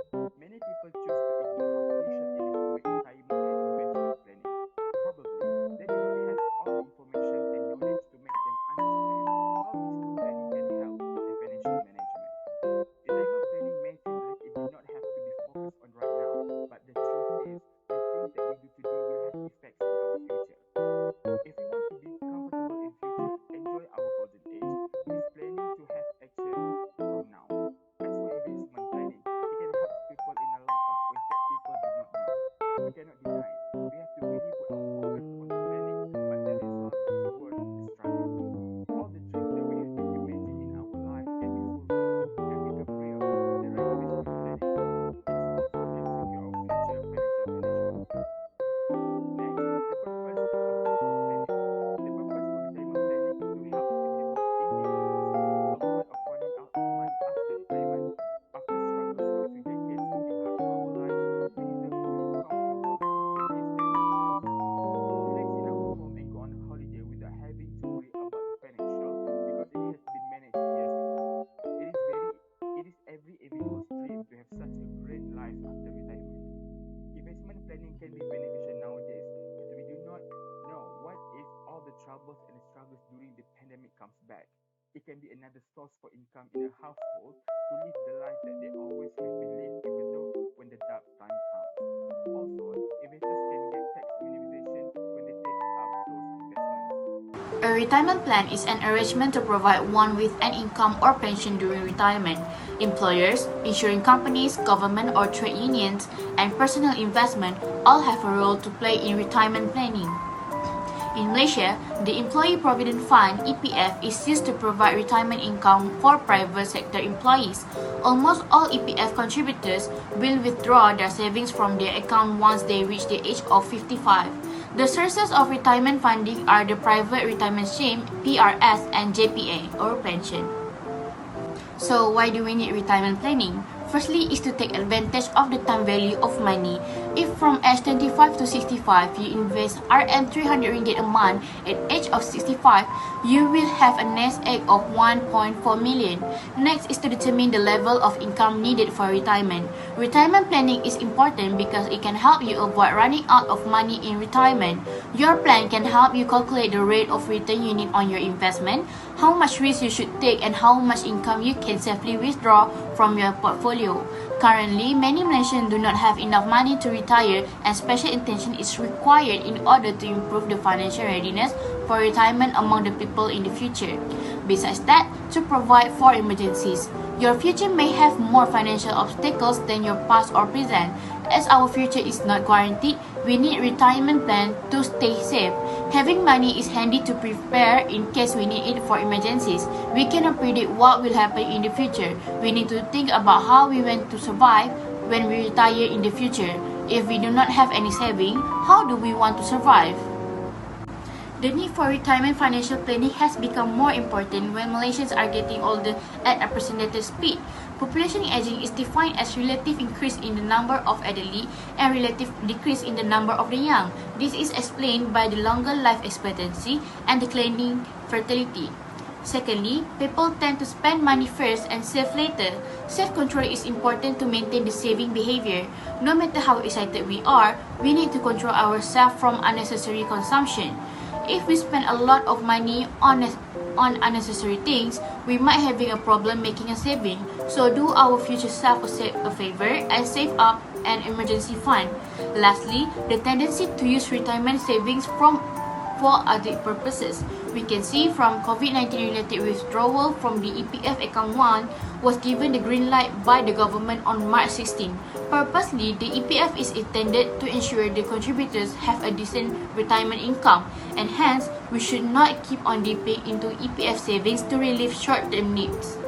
Many people choose to ignore how crucial it is to make retirement and investment planning. Probably, they do not have all the information and knowledge to make them understand how these two planning can help their financial management. Retirement planning may seem like it may not have to be focused on right now, but the truth is, the things that we do today will have effects in our future. If we want to be comfortable in future, enjoy our golden age, it is planning to have action from now. As for investment planning, it can help people in a lot of ways that people do not know. We cannot deny it. We have to really put our focus on the planning, but the result is worth the struggle. All the dreams that we have been imagining in our life can be fulfilled and become real with the right investment planning. It is also can secure our future financial management. Next, the purpose of retirement planning. The purpose of retirement planning is to help individuals to avoid of running out of money after retirement. After struggles for a few decades working hard for our lives, we deserve to live comfortable with this and future. To relax in our home and go on a holiday without having to worry about the financial because it has been managed years ago. It is every individual's dream to have such a great life after retirement. Investment planning can be beneficial nowadays as we do not know what if all the troubles and the struggles during the pandemic comes back. It can be another source for income in a household to live the life that they always have been lived even though when the dark time comes. Also, investors can get tax minimization when they take up those investments. A retirement plan is an arrangement to provide one with an income or pension during retirement. Employers, insurance companies, government or trade unions, and personal investment all have a role to play in retirement planning. In Malaysia, the Employee Provident Fund (EPF) is used to provide retirement income for private sector employees. Almost all EPF contributors will withdraw their savings from their account once they reach the age of 55. The sources of retirement funding are the Private Retirement Scheme (PRS) and JPA or pension. So why do we need retirement planning? Firstly is to take advantage of the time value of money. If from age 25 to 65 you invest RM300 ringgit a month at age of 65, you will have a nest egg of 1.4 million. Next is to determine the level of income needed for retirement. Retirement planning is important because it can help you avoid running out of money in retirement. Your plan can help you calculate the rate of return you need on your investment, how much risk you should take, and how much income you can safely withdraw from your portfolio. Currently, many Malaysians do not have enough money to retire, and special attention is required in order to improve the financial readiness for retirement among the people in the future. Besides that, to provide for emergencies. Your future may have more financial obstacles than your past or present. As our future is not guaranteed, we need retirement plan to stay safe. Having money is handy to prepare in case we need it for emergencies. We cannot predict what will happen in the future. We need to think about how we want to survive when we retire in the future. If we do not have any saving, how do we want to survive? The need for retirement financial planning has become more important when Malaysians are getting older at a unprecedented speed. Population aging is defined as relative increase in the number of elderly and relative decrease in the number of the young. This is explained by the longer life expectancy and declining fertility. Secondly, people tend to spend money first and save later. Self-control is important to maintain the saving behavior. No matter how excited we are, we need to control ourselves from unnecessary consumption. If we spend a lot of money on unnecessary things, we might having a problem making a saving. So do our future self a favor and save up an emergency fund. Lastly, the tendency to use retirement savings for other purposes. We can see from COVID-19 related withdrawal from the EPF account 1 was given the green light by the government on March 16. Purposely, the EPF is intended to ensure the contributors have a decent retirement income, and hence, we should not keep on dipping into EPF savings to relieve short-term needs.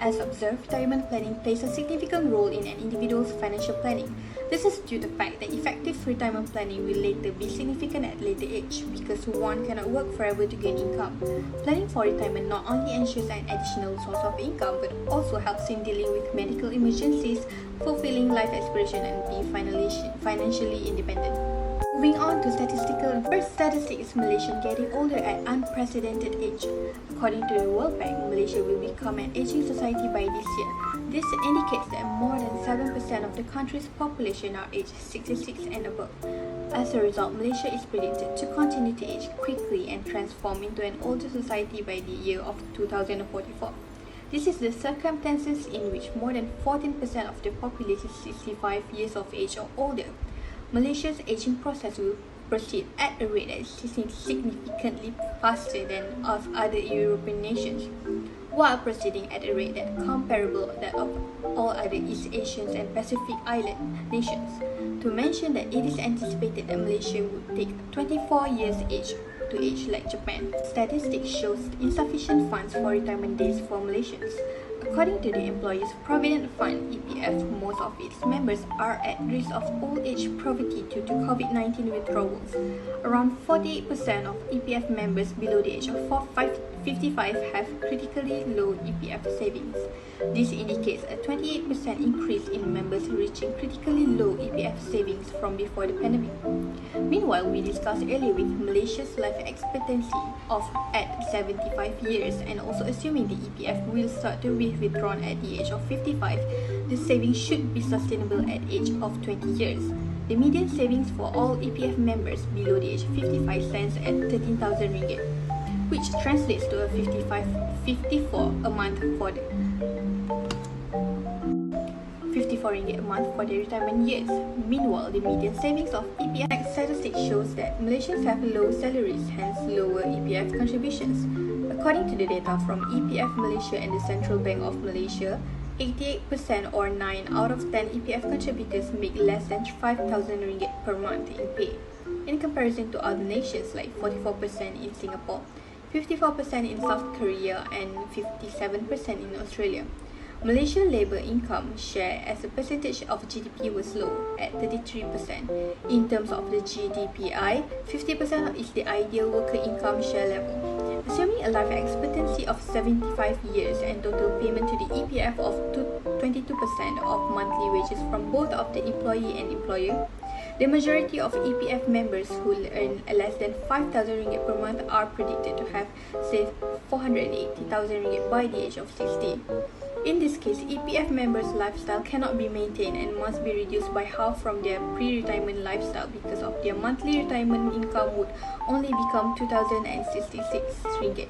As observed, retirement planning plays a significant role in an individual's financial planning. This is due to the fact that effective retirement planning will later be significant at later age because one cannot work forever to gain income. Planning for retirement not only ensures an additional source of income but also helps in dealing with medical emergencies, fulfilling life aspirations, and being financially independent. Moving on to statistical. First statistic is Malaysian getting older at unprecedented age. According to the World Bank, Malaysia will become an aging society by this year. This indicates that more than 7% of the country's population are aged 66 and above. As a result, Malaysia is predicted to continue to age quickly and transform into an older society by the year of 2044. This is the circumstances in which more than 14% of the population is 65 years of age or older. Malaysia's aging process will proceed at a rate that is significantly faster than of other European nations, while proceeding at a rate that comparable that of all other East Asians and Pacific Island nations. To mention that it is anticipated that Malaysia would take 24 years to age like Japan. Statistics shows insufficient funds for retirement days for Malaysians. According to the Employees Provident Fund (EPF), most of its members are at risk of old age poverty due to COVID-19 withdrawals. Around 48% of EPF members below the age of 55 have critically low EPF savings. This indicates a 28% increase in members reaching critically low EPF savings from before the pandemic. Meanwhile, we discussed earlier with Malaysia's life expectancy of at 75 years and also assuming the EPF will start to be withdrawn at the age of 55, the savings should be sustainable at age of 20 years. The median savings for all EPF members below the age of 55 stands at 13,000 ringgit, which translates to a 54 a month for the 54 ringgit a month for their retirement years. Meanwhile, the median savings of EPF statistics shows that Malaysians have low salaries, hence lower EPF contributions. According to the data from EPF Malaysia and the Central Bank of Malaysia, 88% or 9 out of 10 EPF contributors make less than 5,000 ringgit per month in pay, in comparison to other nations like 44% in Singapore, 54% in South Korea, and 57% in Australia. Malaysian labour income share as a percentage of GDP was low at 33%. In terms of the GDPI, 50% is the ideal worker income share level. Assuming a life expectancy of 75 years and total payment to the EPF of 22% of monthly wages from both of the employee and employer, the majority of EPF members who earn less than 5,000 ringgit per month are predicted to have saved 480,000 ringgit by the age of 60. In this case, EPF members' lifestyle cannot be maintained and must be reduced by half from their pre-retirement lifestyle because of their monthly retirement income would only become 2,066 ringgit,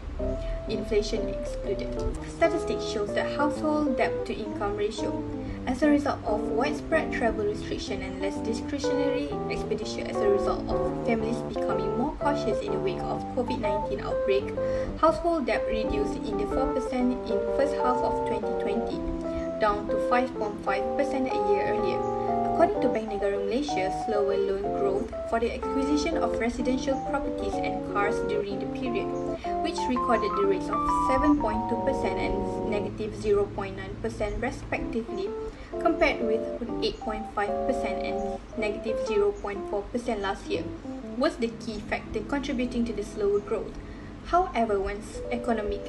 inflation excluded. Statistics shows the household debt-to-income ratio. As a result of widespread travel restriction and less discretionary expenditure as a result of families becoming more cautious in the wake of COVID-19 outbreak, household debt reduced in the 4% in first half of 2020, down to 5.5% a year earlier. According to Bank Negara Malaysia, slower loan growth for the acquisition of residential properties and cars during the period, which recorded the rates of 7.2% and negative 0.9% respectively, compared with 8.5% and negative 0.4% last year, was the key factor contributing to the slower growth. However, once economic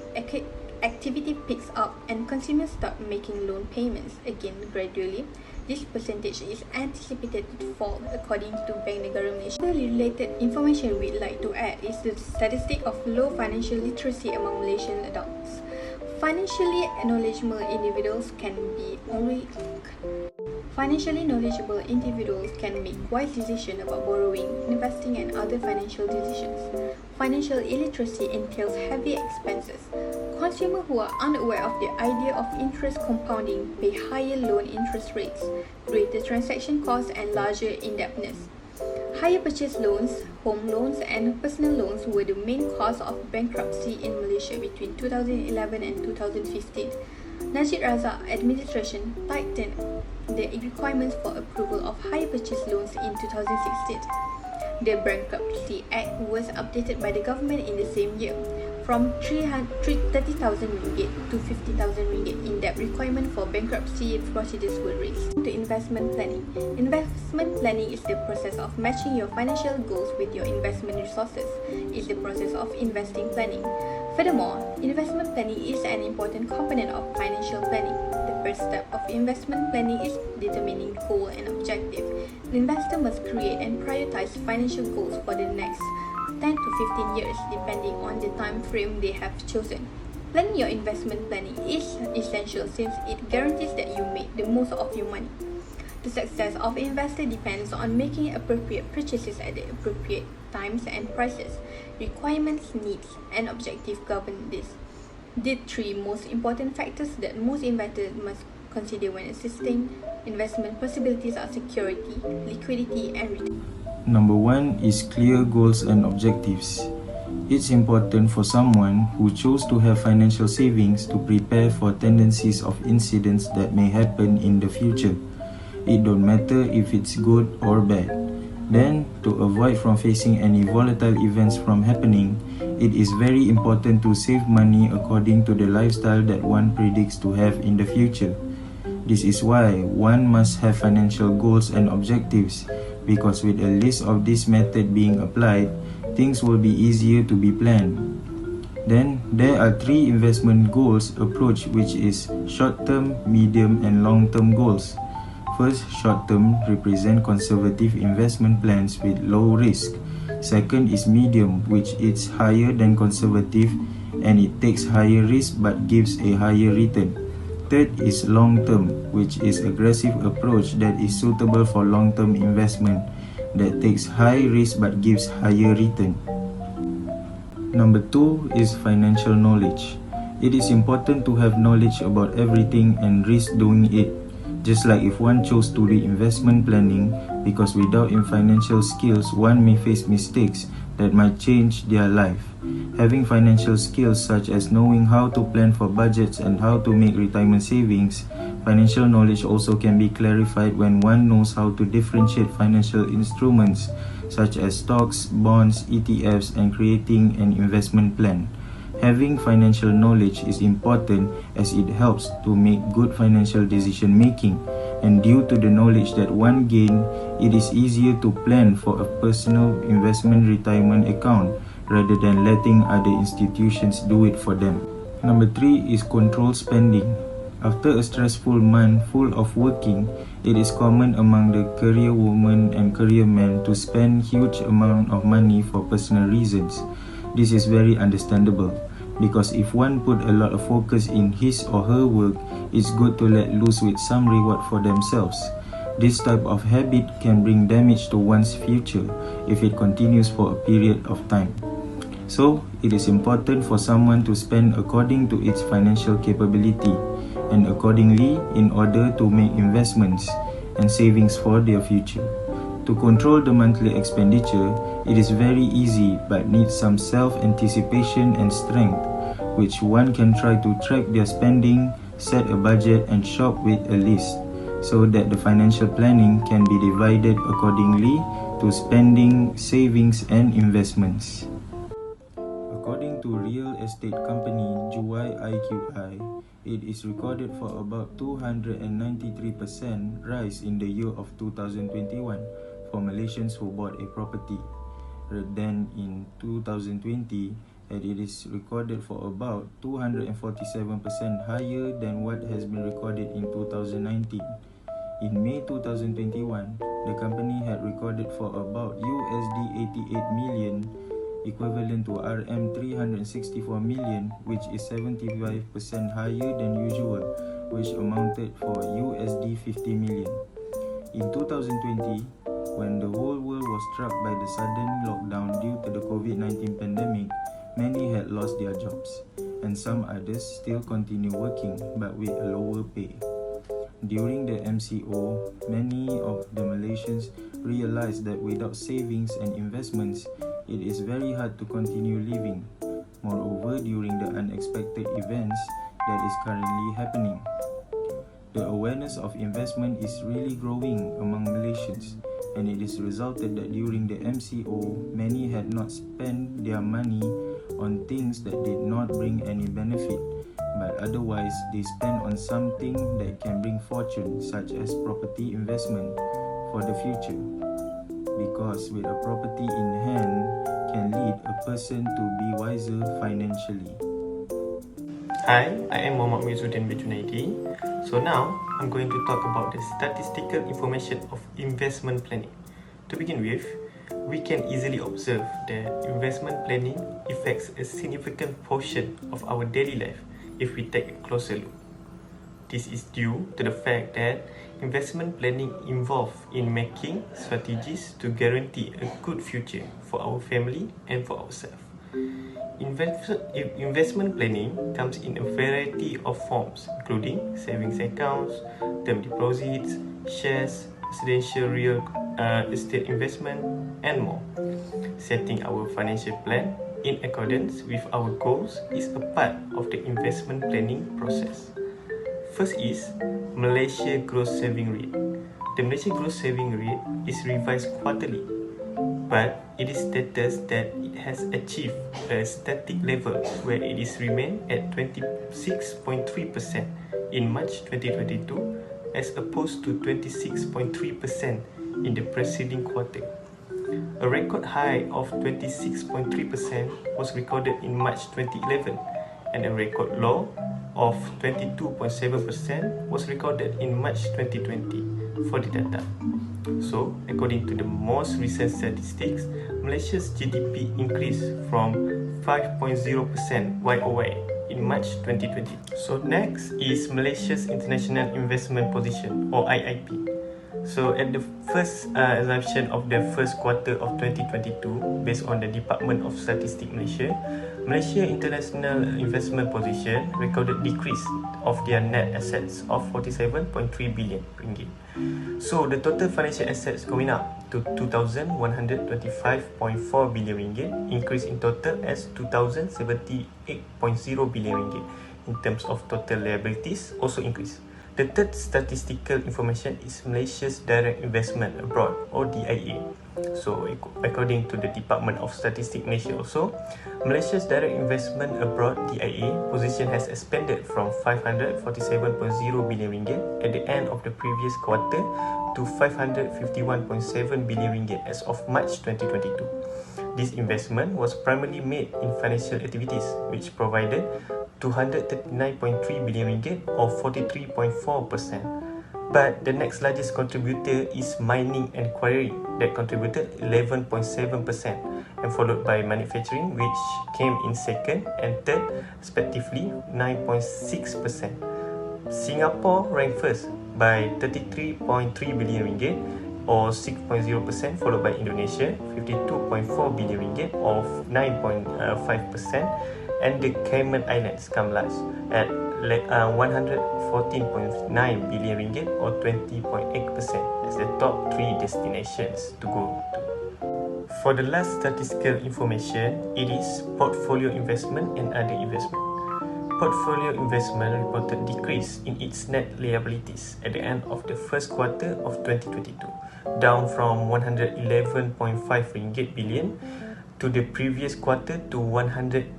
activity picks up and consumers start making loan payments again gradually, this percentage is anticipated to fall, according to Bank Negara Malaysia. The related information we'd like to add is the statistic of low financial literacy among Malaysian adults. Financially knowledgeable individuals can make wise decisions about borrowing, investing, and other financial decisions. Financial illiteracy entails heavy expenses. Consumers who are unaware of the idea of interest compounding pay higher loan interest rates, greater transaction costs, and larger indebtedness. Higher purchase loans, home loans, and personal loans were the main cause of bankruptcy in Malaysia between 2011 and 2015. Najib Razak administration tightened the requirements for approval of higher purchase loans in 2016. The Bankruptcy Act was updated by the government in the same year, from 30,000 ringgit to 50,000 ringgit in debt requirement for bankruptcy procedures were raised. To investment planning. Investment planning is the process of matching your financial goals with your investment resources. It's the process of investing planning. Furthermore, investment planning is an important component of financial planning. The first step of investment planning is determining goal and objective. The investor must create and prioritize financial goals for the next 10 to 15 years depending on the time frame they have chosen. Planning your investment planning is essential since it guarantees that you make the most of your money. The success of an investor depends on making appropriate purchases at the appropriate times and prices. Requirements, needs, and objectives govern this. The three most important factors that most investors must consider when assessing investment possibilities are security, liquidity, and return. Number one is clear goals and objectives. It's important for someone who chose to have financial savings to prepare for tendencies of incidents that may happen in the future. It don't matter if it's good or bad. Then, to avoid from facing any volatile events from happening, it is very important to save money according to the lifestyle that one predicts to have in the future. This is why one must have financial goals and objectives, because with a list of this method being applied, things will be easier to be planned. Then, there are three investment goals approach, which is short-term, medium, and long-term goals. First, short-term represent conservative investment plans with low risk. Second is medium, which is higher than conservative and it takes higher risk but gives a higher return. Third is long-term, which is aggressive approach that is suitable for long-term investment that takes high risk but gives higher return. Number two is financial knowledge. It is important to have knowledge about everything and risk doing it. Just like if one chose to do investment planning, because without financial skills, one may face mistakes that might change their life. Having financial skills such as knowing how to plan for budgets and how to make retirement savings, financial knowledge also can be clarified when one knows how to differentiate financial instruments such as stocks, bonds, ETFs, and creating an investment plan. Having financial knowledge is important as it helps to make good financial decision making, and due to the knowledge that one gains, it is easier to plan for a personal investment retirement account rather than letting other institutions do it for them. Number three is control spending. After a stressful month full of working, it is common among the career women and career men to spend huge amount of money for personal reasons. This is very understandable, because if one put a lot of focus in his or her work, it's good to let loose with some reward for themselves. This type of habit can bring damage to one's future if it continues for a period of time. So, it is important for someone to spend according to its financial capability and accordingly in order to make investments and savings for their future. To control the monthly expenditure, it is very easy but needs some self-anticipation and strength, which one can try to track their spending, set a budget, and shop with a list, so that the financial planning can be divided accordingly to spending, savings, and investments. According to real estate company JUI, it is recorded for about 293% rise in the year of 2021 for Malaysians who bought a property. Then in 2020, it is recorded for about 247% higher than what has been recorded in 2019. In May 2021, the company had recorded for about USD 88 million, equivalent to RM 364 million, which is 75% higher than usual, which amounted for USD 50 million. In 2020, when the whole world was struck by the sudden lockdown due to the COVID-19 pandemic, many had lost their jobs, and some others still continue working but with a lower pay. During the MCO, many of the Malaysians realized that without savings and investments, it is very hard to continue living. Moreover, during the unexpected events that is currently happening, the awareness of investment is really growing among Malaysians, and it is resulted that during the MCO, many had not spent their money on things that did not bring any benefit, but otherwise they spent on something that can bring fortune, such as property investment for the future. Because with a property in hand can lead a person to be wiser financially. Hi, I am Muhammad Mizuddin Bejunaidi. So now, I'm going to talk about the statistical information of investment planning. To begin with, We can easily observe that investment planning affects a significant portion of our daily life if we take a closer look. This is due to the fact that investment planning involves in making strategies to guarantee a good future for our family and for ourselves. Investment planning comes in a variety of forms, including savings accounts, term deposits, shares, residential real estate investment, and more. Setting our financial plan in accordance with our goals is a part of the investment planning process. First is Malaysia Gross Saving Rate. The Malaysia Gross Saving Rate is revised quarterly, but it is stated that it has achieved a static level where it is remained at 26.3% in March 2022 as opposed to 26.3% in the preceding quarter. A record high of 26.3% was recorded in March 2011 and a record low of 22.7% was recorded in March 2020 for the data. So, according to the most recent statistics, Malaysia's GDP increased from 5.0% YOY in March 2020. So next is Malaysia's International Investment Position or IIP. So at the first assumption of the first quarter of 2022, based on the Department of Statistics Malaysia, Malaysia International Investment Position recorded decrease of their net assets of 47.3 billion ringgit. So the total financial assets going up to 2,125.4 billion ringgit, increase in total as 2,078.0 billion ringgit. In terms of total liabilities, also increase. The third statistical information is Malaysia's Direct Investment Abroad or DIA. So according to the Department of Statistics Malaysia also, Malaysia's Direct Investment Abroad DIA position has expanded from 547.0 billion ringgit at the end of the previous quarter to 551.7 billion ringgit as of March 2022. This investment was primarily made in financial activities, which provided 239.3 billion ringgit or 43.4%. But the next largest contributor is mining and quarrying that contributed 11.7% and followed by manufacturing which came in second and third respectively 9.6%. Singapore ranked first by 33.3 billion ringgit or 6.0%, followed by Indonesia 52.4 billion ringgit or 9.5%, and the Cayman Islands come last at 114.9 billion ringgit or 20.8% as the top 3 destinations to go to. For the last statistical information, it is portfolio investment and other investment. Portfolio investment reported decrease in its net liabilities at the end of the first quarter of 2022, down from 111.5 ringgit billion to the previous quarter to 108.8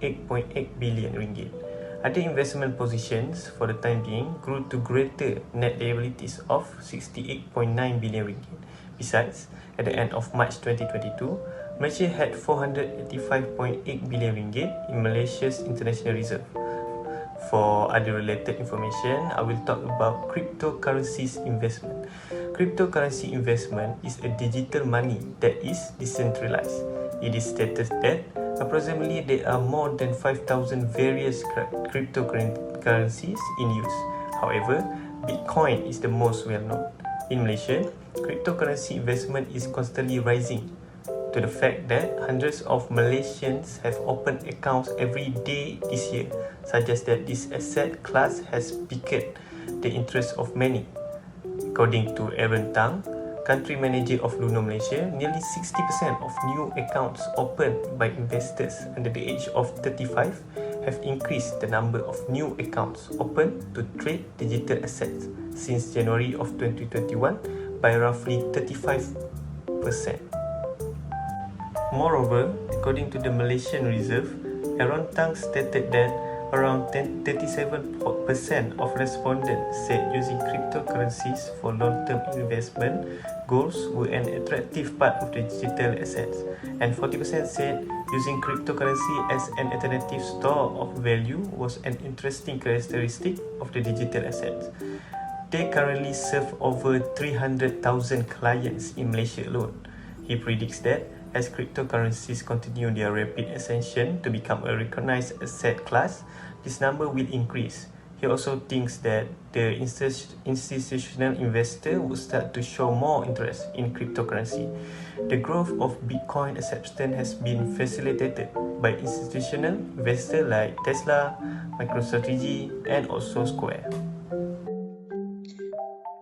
billion ringgit. Other investment positions for the time being grew to greater net liabilities of 68.9 billion ringgit. Besides, at the end of March 2022, Malaysia had 485.8 billion ringgit in Malaysia's international reserve. For other related information, I will talk about cryptocurrencies investment. Cryptocurrency investment is a digital money that is decentralized. It is stated that approximately there are more than 5,000 various cryptocurrencies in use. However, Bitcoin is the most well known. In Malaysia, cryptocurrency investment is constantly rising to the fact that hundreds of Malaysians have opened accounts every day this year, suggests that this asset class has piqued the interest of many. According to Aaron Tang, country manager of Luno Malaysia, nearly 60% of new accounts opened by investors under the age of 35 have increased the number of new accounts opened to trade digital assets since January of 2021 by roughly 35%. Moreover, according to the Malaysian Reserve, Aaron Tang stated that around 37% of respondents said using cryptocurrencies for long-term investment goals were an attractive part of the digital assets, and 40% said using cryptocurrency as an alternative store of value was an interesting characteristic of the digital assets. They currently serve over 300,000 clients in Malaysia alone. He predicts that as cryptocurrencies continue their rapid ascension to become a recognized asset class, this number will increase. He also thinks that the institutional investor will start to show more interest in cryptocurrency. The growth of Bitcoin acceptance has been facilitated by institutional investors like Tesla, MicroStrategy, and also Square.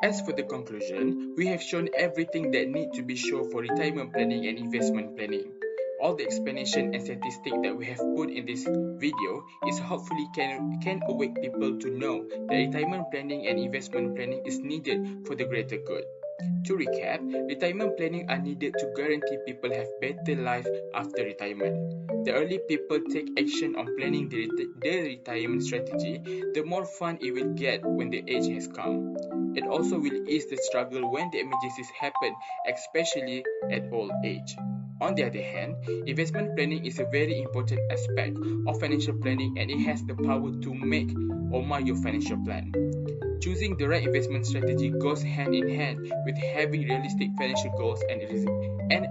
As for the conclusion, we have shown everything that need to be shown for retirement planning and investment planning. All the explanation and statistics that we have put in this video is hopefully can awake people to know that retirement planning and investment planning is needed for the greater good. To recap, retirement planning are needed to guarantee people have better life after retirement. The early people take action on planning their retirement strategy, the more fun it will get when the age has come. It also will ease the struggle when the emergencies happen, especially at old age. On the other hand, investment planning is a very important aspect of financial planning and it has the power to make or mar your financial plan. Choosing the right investment strategy goes hand in hand with having realistic financial goals and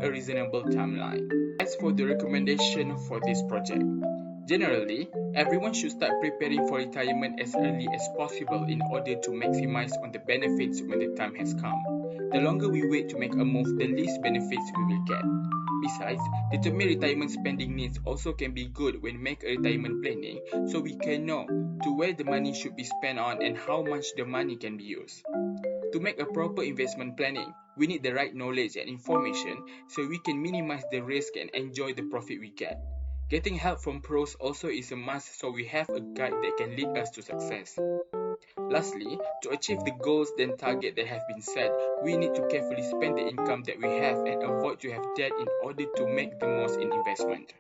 a reasonable timeline. As for the recommendation for this project, generally, everyone should start preparing for retirement as early as possible in order to maximize on the benefits when the time has come. The longer we wait to make a move, the least benefits we will get. Besides, determine retirement spending needs also can be good when make a retirement planning so we can know to where the money should be spent on and how much the money can be used. To make a proper investment planning, we need the right knowledge and information so we can minimize the risk and enjoy the profit we get. Getting help from pros also is a must so we have a guide that can lead us to success. Lastly, to achieve the goals and targets that have been set, we need to carefully spend the income that we have and avoid to have debt in order to make the most in investment.